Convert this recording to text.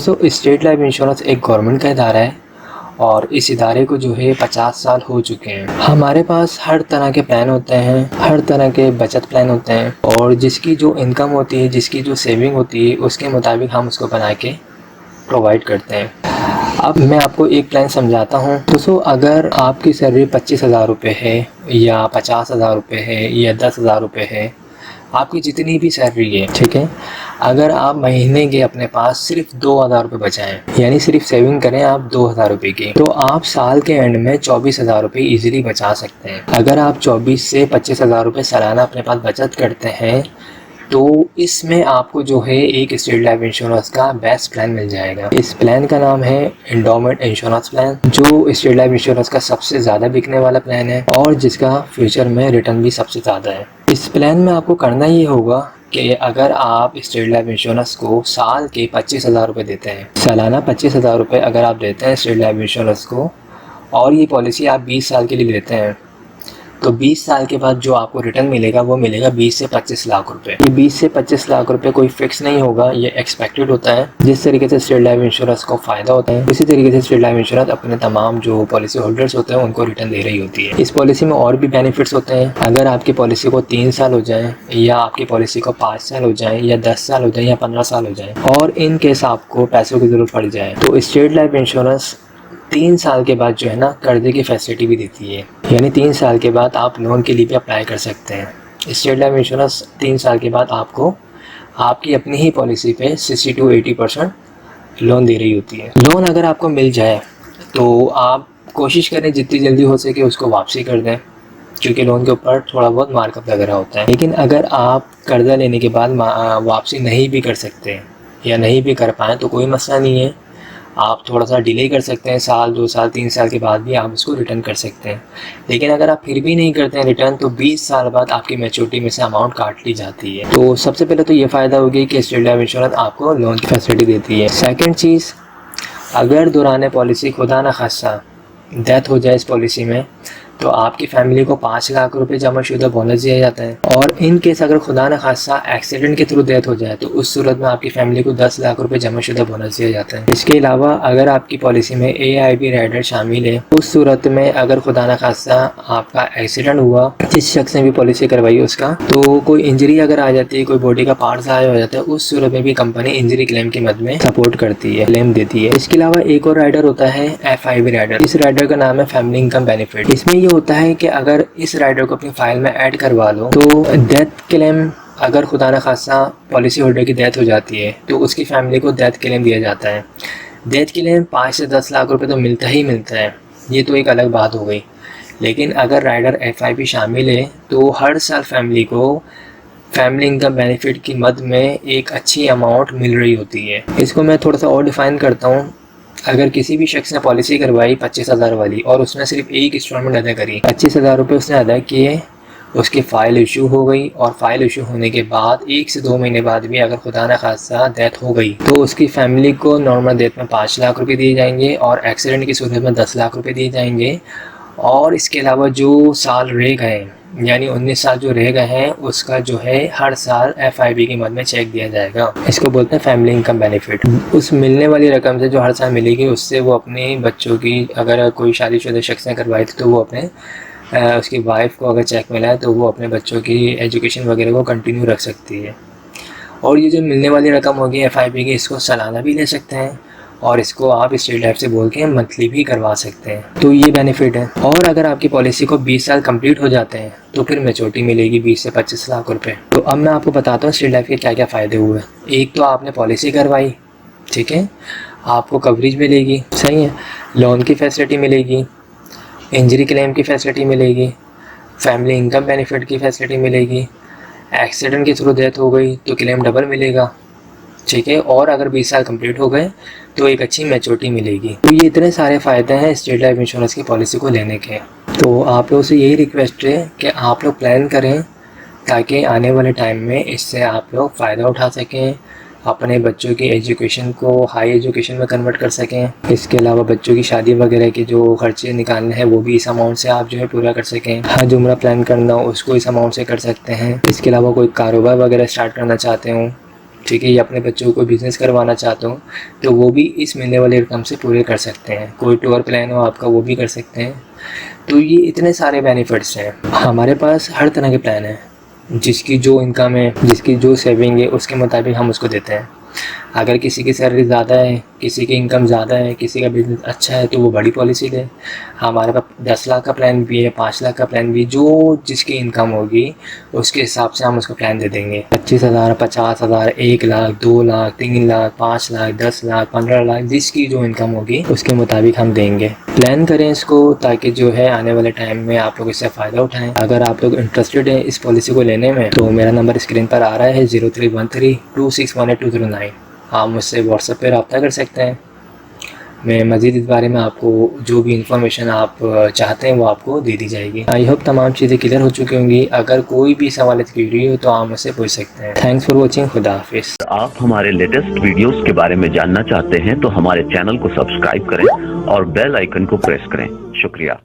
दोस्तों, state life insurance एक government का इदारा है और इस इदारे को जो है 50 साल हो चुके हैं। हमारे पास हर तरह के प्लान होते हैं, हर तरह के बचत प्लान होते हैं और जिसकी जो इनकम होती है, जिसकी जो सेविंग होती है, उसके मुताबिक हम उसको बना के प्रोवाइड करते हैं। अब मैं आपको एक प्लान समझाता हूँ। दोस्तों, अगर आपकी सैलरी 25,000 रुपये है या 50,000 रुपये है या 10,000 रुपये है, आपकी जितनी भी सैलरी है, ठीक है, अगर आप महीने के अपने पास सिर्फ 2,000 रुपये बचाएं, यानी सिर्फ सेविंग करें आप 2,000 रुपये की, तो आप साल के एंड में 24,000 रुपये ईजिली बचा सकते हैं। अगर आप 24 से 25,000 रुपये सालाना अपने पास बचत करते हैं तो इसमें आपको जो है एक स्टेट लाइफ इंश्योरेंस का बेस्ट प्लान मिल जाएगा। इस प्लान का नाम है एंडोमेंट इंश्योरेंस प्लान, जो स्टेट लाइफ इंश्योरेंस का सबसे ज़्यादा बिकने वाला प्लान है और जिसका फ्यूचर में रिटर्न भी सबसे ज़्यादा है। इस प्लान में आपको करना ये होगा कि अगर आप स्टेट लाइफ इंश्योरेंस को साल के 25,000 रुपये देते हैं, सालाना 25,000 रुपये अगर आप देते हैं स्टेट लाइफ इंश्योरेंस को, और ये पॉलिसी आप 20 साल के लिए लेते हैं, तो 20 साल के बाद जो आपको रिटर्न मिलेगा वो मिलेगा 20 से 25 लाख रुपए। ये 20 से 25 लाख रुपए कोई फिक्स नहीं होगा, ये एक्सपेक्टेड होता है। जिस तरीके से स्टेट लाइफ इंश्योरेंस को फ़ायदा होता है, उसी तरीके से स्टेट लाइफ इंश्योरेंस अपने तमाम जो पॉलिसी होल्डर्स होते हैं उनको रिटर्न दे रही होती है। इस पॉलिसी में और भी बेनिफिट्स होते हैं। अगर आपकी पॉलिसी को 3 साल हो जाए या आपकी पॉलिसी को 5 साल हो जाए या 10 साल हो जाए या 15 साल हो जाए और इन केस आपको पैसों की ज़रूरत पड़ जाए, तो स्टेट लाइफ इंश्योरेंस 3 साल के बाद जो है ना कर्जे की फैसिलिटी भी देती है, यानी 3 साल के बाद आप लोन के लिए भी अप्लाई कर सकते हैं। स्टेट लाइफ इंश्योरेंस 3 साल के बाद आपको आपकी अपनी ही पॉलिसी पे 60 to 80% लोन दे रही होती है। लोन अगर आपको मिल जाए तो आप कोशिश करें जितनी जल्दी हो सके उसको वापसी कर दें, क्योंकि लोन के ऊपर थोड़ा बहुत मार्कअप लग रहा होता है। लेकिन अगर आप कर्जा लेने के बाद वापसी नहीं भी कर सकते या नहीं भी कर पाएँ तो कोई मसला नहीं है, आप थोड़ा सा डिले कर सकते हैं, साल 2 साल 3 साल के बाद भी आप उसको रिटर्न कर सकते हैं। लेकिन अगर आप फिर भी नहीं करते हैं रिटर्न, तो 20 साल बाद आपकी मैच्योरिटी में से अमाउंट काट ली जाती है। तो सबसे पहले तो ये फ़ायदा होगी कि स्टेट लाइफ इंश्योरेंस आपको लोन की फैसिलिटी देती है। सेकंड चीज़, अगर दौरान पॉलिसी खुदा न खासा डेथ हो जाए इस पॉलिसी में, तो आपकी फैमिली को 5 लाख रुपए जमाशुदा बोनस दिया जाता है। और इन केस अगर खुदा न खासा एक्सीडेंट के थ्रू डेथ हो जाए तो उस सूरत में आपकी फैमिली को 10 लाख रुपए जमाशुदा बोनस दिया जाता है। इसके अलावा अगर आपकी पॉलिसी में AIB राइडर शामिल है, उस सूरत में अगर खुदा न खासा आपका एक्सीडेंट हुआ, जिस शख्स ने भी पॉलिसी करवाई उसका, तो कोई इंजरी अगर आ जाती है, कोई बॉडी का पार्ट ज़ाया हो जाता है, उस सूरत में भी कंपनी इंजरी क्लेम की मद में सपोर्ट करती है, क्लेम देती है। इसके अलावा एक और राइडर होता है FIB राइडर। इस राइडर का नाम है फैमिली इनकम बेनिफिट। इसमें ये होता है कि अगर इस राइडर को अपनी फाइल में ऐड करवा लो तो डेथ क्लेम, अगर खुदा न खासा पॉलिसी होल्डर की डेथ हो जाती है तो उसकी फैमिली को डेथ क्लेम दिया जाता है। डेथ क्लेम 5 से 10 लाख रुपए तो मिलता ही मिलता है, ये तो एक अलग बात हो गई। लेकिन अगर राइडर FIB शामिल है तो हर साल फैमिली को फैमिली इनकम बेनिफिट की मद में एक अच्छी अमाउंट मिल रही होती है। इसको मैं थोड़ा सा और डिफ़ाइन करता हूँ। अगर किसी भी शख्स ने पॉलिसी करवाई 25,000 वाली और उसने सिर्फ एक इंस्टॉलमेंट अदा करी, 25,000 रुपये उसने अदा किए, उसकी फ़ाइल इशू हो गई और फ़ाइल इशू होने के बाद 1 से 2 महीने बाद भी अगर खुदा न खासा डेथ हो गई तो उसकी फैमिली को नॉर्मल डेथ में 5 लाख रुपए दिए जाएंगे और एक्सीडेंट की सूरत में 10 लाख रुपए दिए जाएंगे। और इसके अलावा जो साल रह गए, यानी 19 साल जो रह गए हैं, उसका जो है हर साल FIB की मद में चेक दिया जाएगा। इसको बोलते हैं फैमिली इनकम बेनिफिट। उस मिलने वाली रकम से जो हर साल मिलेगी उससे वो अपने बच्चों की, अगर कोई शादीशुदा शख्स ने करवाई थी तो वो अपने उसकी वाइफ को अगर चेक मिला है तो वो अपने बच्चों की एजुकेशन वगैरह को कंटिन्यू रख सकती है। और ये जो मिलने वाली रकम होगी FIB की, इसको सालाना भी ले सकते हैं और इसको आप स्टेट लाइफ से बोल के मंथली भी करवा सकते हैं। तो ये बेनिफिट है। और अगर आपकी पॉलिसी को 20 साल कंप्लीट हो जाते हैं तो फिर मैच्योरिटी मिलेगी 20 से 25 लाख रुपए। तो अब मैं आपको बताता हूँ स्टेट लाइफ के क्या क्या फ़ायदे हुए। एक तो आपने पॉलिसी करवाई, ठीक है, आपको कवरेज मिलेगी, सही है, लोन की फैसिलिटी मिलेगी, इंजरी क्लेम की फैसिलिटी मिलेगी, फैमिली इनकम बेनिफिट की फैसिलिटी मिलेगी, एक्सीडेंट के थ्रू डेथ हो गई तो क्लेम डबल मिलेगा, ठीक है, और अगर 20 साल कंप्लीट हो गए तो एक अच्छी मैच्योरिटी मिलेगी। तो ये इतने सारे फ़ायदे हैं स्टेट लाइफ इंश्योरेंस की पॉलिसी को लेने के। तो आप लोगों से यही रिक्वेस्ट है कि आप लोग प्लान करें ताकि आने वाले टाइम में इससे आप लोग फ़ायदा उठा सकें, अपने बच्चों की एजुकेशन को हाई एजुकेशन में कन्वर्ट कर सकें। इसके अलावा बच्चों की शादी वगैरह के जो खर्चे निकालने हैं वो भी इस अमाउंट से आप जो है पूरा कर सकें। हज उम्रा प्लान करना हो उसको इस अमाउंट से कर सकते हैं। इसके अलावा कोई कारोबार वगैरह स्टार्ट करना चाहते हो ठीक है, या अपने बच्चों को बिज़नेस करवाना चाहते हो तो वो भी इस मिलने वाले इनकम से पूरे कर सकते हैं। कोई टूर प्लान हो आपका वो भी कर सकते हैं। तो ये इतने सारे बेनिफिट्स हैं। हमारे पास हर तरह के प्लान हैं, जिसकी जो इनकम है, जिसकी जो सेविंग है उसके मुताबिक हम उसको देते हैं। अगर किसी की सैलरी ज़्यादा है, किसी की इनकम ज़्यादा है, किसी का बिज़नेस अच्छा है तो वो बड़ी पॉलिसी ले। हमारे पास 10 लाख का प्लान भी है, 5 लाख का प्लान भी, जो जिसकी इनकम होगी उसके हिसाब से हम उसको प्लान दे देंगे। 25,000, 50,000, 1 लाख, 2 लाख, 3 लाख, 5 लाख, 10 लाख, 15 लाख, जिसकी जो इनकम होगी उसके मुताबिक हम देंगे। प्लान करें इसको ताकि जो है आने वाले टाइम में आप लोग इससे फ़ायदा उठाएँ। अगर आप लोग इंटरेस्टेड हैं इस पॉलिसी को लेने में तो मेरा नंबर स्क्रीन पर आ रहा है 0313261829। आप मुझसे व्हाट्सएप पर रब्ता कर सकते हैं। मैं मज़ीद इस बारे में आपको जो भी इंफॉर्मेशन आप चाहते हैं वो आपको दे दी जाएगी। आई होप तमाम चीज़ें क्लियर हो चुकी होंगी। अगर कोई भी सवाल क्वेरी हो तो आप मुझसे पूछ सकते हैं। Thanks for watching. खुदा हाफिज़। आप हमारे लेटेस्ट वीडियोस के बारे में जानना चाहते हैं तो हमारे चैनल को सब्सक्राइब करें और बेल आइकन को प्रेस करें। शुक्रिया।